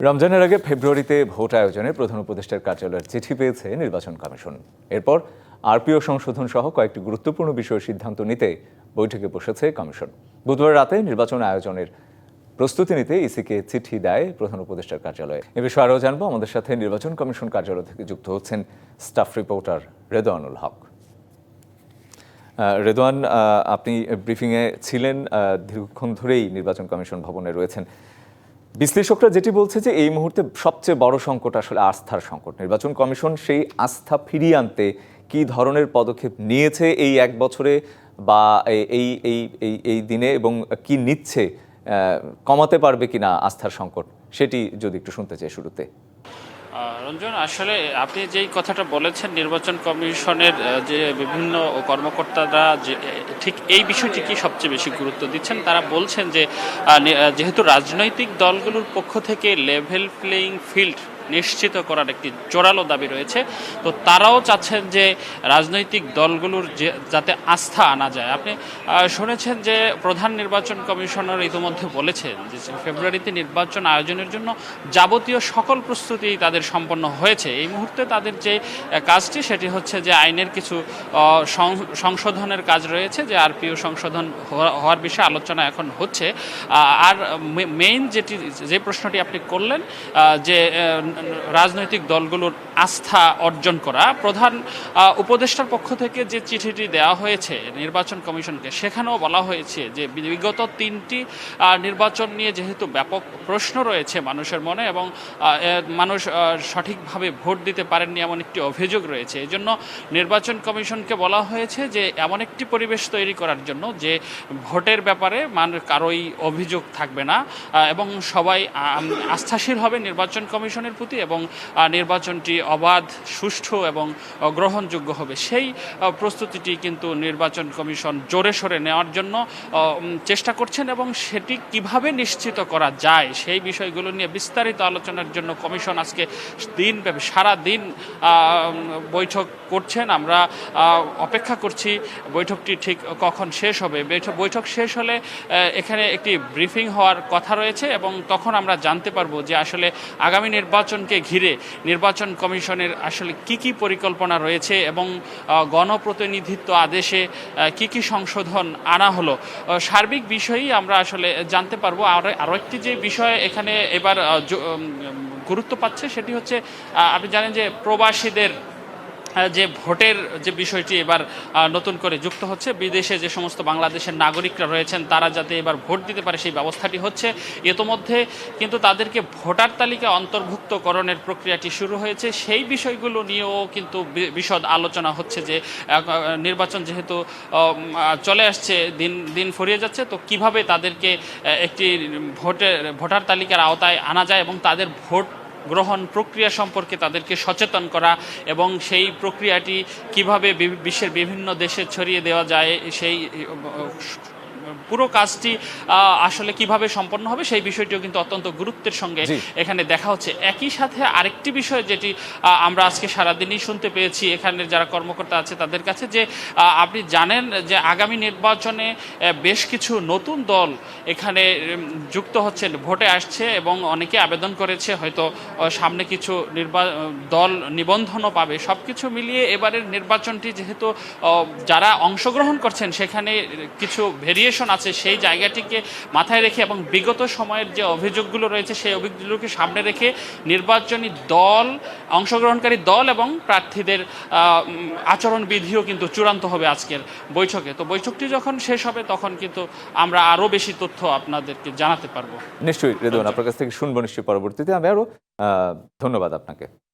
রমজানের আগে ফেব্রুয়ারিতে ভোট আয়োজনে প্রধান উপদেষ্টার কার্যালয়ের চিঠি পেয়েছে নির্বাচন কমিশন। এরপর আরপিও সংশোধন সহ কয়েকটি গুরুত্বপূর্ণ বিষয়ে সিদ্ধান্ত নিতে বৈঠকে বসেছে কমিশন। বুধবার রাতে নির্বাচন আয়োজনের প্রস্তুতি নিতে ইসিকে চিঠি দেয় প্রধান উপদেষ্টার কার্যালয়ে। এ বিষয়ে আরও জানবো, আমাদের সাথে নির্বাচন কমিশন কার্যালয় থেকে যুক্ত হচ্ছেন স্টাফ রিপোর্টার রেদওয়ানুল হক। রেদওয়ান, আপনি ব্রিফিংয়ে ছিলেন, দীর্ঘক্ষণ ধরেই নির্বাচন কমিশন ভবনে রয়েছেন। বিশ্লেষকরা যেটি বলছে যে এই মুহূর্তে সবচেয়ে বড় সংকট আসলে আস্থার সংকট। নির্বাচন কমিশন সেই আস্থা ফিরিয়ে আনতে কী ধরনের পদক্ষেপ নিয়েছে এই এক বছরে বা এই এই এই এই দিনে, এবং কি নিচ্ছে, কমাতে পারবে কিনা আস্থার সংকট, সেটি যদি একটু শুনতে চাই শুরুতে। রঞ্জন, আসলে আপনি যেই কথাটা বলেছেন, নির্বাচন কমিশনের যে বিভিন্ন কর্মকর্তারা যে ঠিক এই বিষয়টিকে সবচেয়ে বেশি গুরুত্ব দিচ্ছেন। তারা বলছেন যে যেহেতু রাজনৈতিক দলগুলোর পক্ষ থেকে লেভেল প্লেয়িং ফিল্ড নিশ্চিত করার একটি জোরালো দাবি রয়েছে, তো তারাও চাচ্ছেন যে রাজনৈতিক দলগুলোর যাতে আস্থা আনা যায়। আপনি শুনেছেন যে প্রধান নির্বাচন কমিশনার ইতিমধ্যে বলেছেন যে ফেব্রুয়ারিতে নির্বাচন আয়োজনের জন্য যাবতীয় সকল প্রস্তুতি তাদের সম্পন্ন হয়েছে। এই মুহূর্তে তাদের যে কাজটি সেটি হচ্ছে যে আইনের কিছু সংশোধনের কাজ রয়েছে, যে আরপিও সংশোধন হওয়ার বিষয়ে আলোচনা এখন হচ্ছে। আর মেইন যে প্রশ্নটি আপনি করলেন, যে রাজনৈতিক দলগুলোর আস্থা অর্জন করা, প্রধান উপদেষ্টার পক্ষ থেকে যে চিঠিটি দেওয়া হয়েছে নির্বাচন কমিশনকে, সেখানেও বলা হয়েছে যে বিগত 3টি নির্বাচন নিয়ে যেহেতু ব্যাপক প্রশ্ন রয়েছে মানুষের মনে, এবং মানুষ সঠিকভাবে ভোট দিতে পারেননি এমন একটি অভিযোগ রয়েছে। এই জন্য নির্বাচন কমিশনকে বলা হয়েছে যে এমন একটি পরিবেশ তৈরি করার জন্য যে ভোটের ব্যাপারে কারোই অভিযোগ থাকবে না, এবং সবাই আস্থাশীল হবে নির্বাচন কমিশনের প্রতি, এবং নির্বাচনটি অবাধ, সুষ্ঠু এবং গ্রহণযোগ্য হবে। সেই প্রস্তুতিটি কিন্তু নির্বাচন কমিশন জোরে সোরে নেওয়ার জন্য চেষ্টা করছেন, এবং সেটি কিভাবে নিশ্চিত করা যায় সেই বিষয়গুলো নিয়ে বিস্তারিত আলোচনার জন্য কমিশন আজকে দিনব্যাপী সারা দিন বৈঠক করছেন। আমরা অপেক্ষা করছি বৈঠকটি ঠিক কখন শেষ হবে। বৈঠক শেষ হলে এখানে একটি ব্রিফিং হওয়ার কথা রয়েছে, এবং তখন আমরা জানতে পারবো যে আসলে আগামী নির্বাচনকে ঘিরে নির্বাচন কমিশনের আসলে কি পরিকল্পনা রয়েছে, এবং গণপ্রতিনিধিত্ব আদেশে কি সংশোধন আনা হলো। সার্বিক বিষয়ই আমরা আসলে জানতে পারবো। আরও একটি যে বিষয় এখানে এবার গুরুত্ব পাচ্ছে সেটি হচ্ছে, আপনি জানেন যে প্রবাসীদের যে ভোটের যে বিষয়টি এবার নতুন করে যুক্ত হচ্ছে, বিদেশে যে সমস্ত বাংলাদেশের নাগরিকরা রয়েছেন তারা যাতে এবার ভোট দিতে পারে সেই ব্যবস্থাটি হচ্ছে। ইতোমধ্যে কিন্তু তাদেরকে ভোটার তালিকা অন্তর্ভুক্তকরণের প্রক্রিয়াটি শুরু হয়েছে। সেই বিষয়গুলো নিয়েও কিন্তু বিশদ আলোচনা হচ্ছে, যে নির্বাচন যেহেতু চলে আসছে, দিন ফুরিয়ে যাচ্ছে, তো কিভাবে তাদেরকে একটি ভোটার তালিকার আওতায় আনা যায়, এবং তাদের ভোট গ্রহণ প্রক্রিয়া সম্পর্কে তাদেরকে সচেতন করা, এবং সেই প্রক্রিয়াটি কিভাবে বিশ্বের বিভিন্ন দেশে ছড়িয়ে দেওয়া যায়, সেই পুরো কাজটি আসলে কিভাবে সম্পন্ন হবে সেই বিষয়টিও কিন্তু অত্যন্ত গুরুত্বের সঙ্গে এখানে দেখা হচ্ছে। একই সাথে আরেকটি বিষয় যেটি আমরা আজকে সারাদিনই শুনতে পেয়েছি এখানের যারা কর্মকর্তা আছে তাদের কাছে, যে আপনি জানেন যে আগামী নির্বাচনে বেশ কিছু নতুন দল এখানে যুক্ত হচ্ছে, ভোটে আসছে, এবং অনেকে আবেদন করেছে, হয়তো সামনে কিছু দল নিবন্ধনও পাবে। সব কিছু মিলিয়ে এবারের নির্বাচনটি যেহেতু যারা অংশগ্রহণ করছেন সেখানে কিছু ভেরিয়েশন আছে, সেই জায়গাটিকে মাথায় রেখে এবং বিগত সময়ের যে অভিযোগগুলো রয়েছে সেই অভিযোগগুলোকে সামনে রেখে নির্বাচনী দল, অংশগ্রহণকারী দল এবং প্রার্থীদের আচরণবিধিও কিন্তু চূড়ান্ত হবে আজকের বৈঠকে। তো বৈঠকটি যখন শেষ হবে তখন কিন্তু আমরা আরও বেশি তথ্য আপনাদেরকে জানাতে পারবো। নিশ্চয়ই রেদওয়ান, আপনার কাছ থেকে শুনবো নিশ্চয়ই পরবর্তীতে। আমি আরও ধন্যবাদ আপনাকে।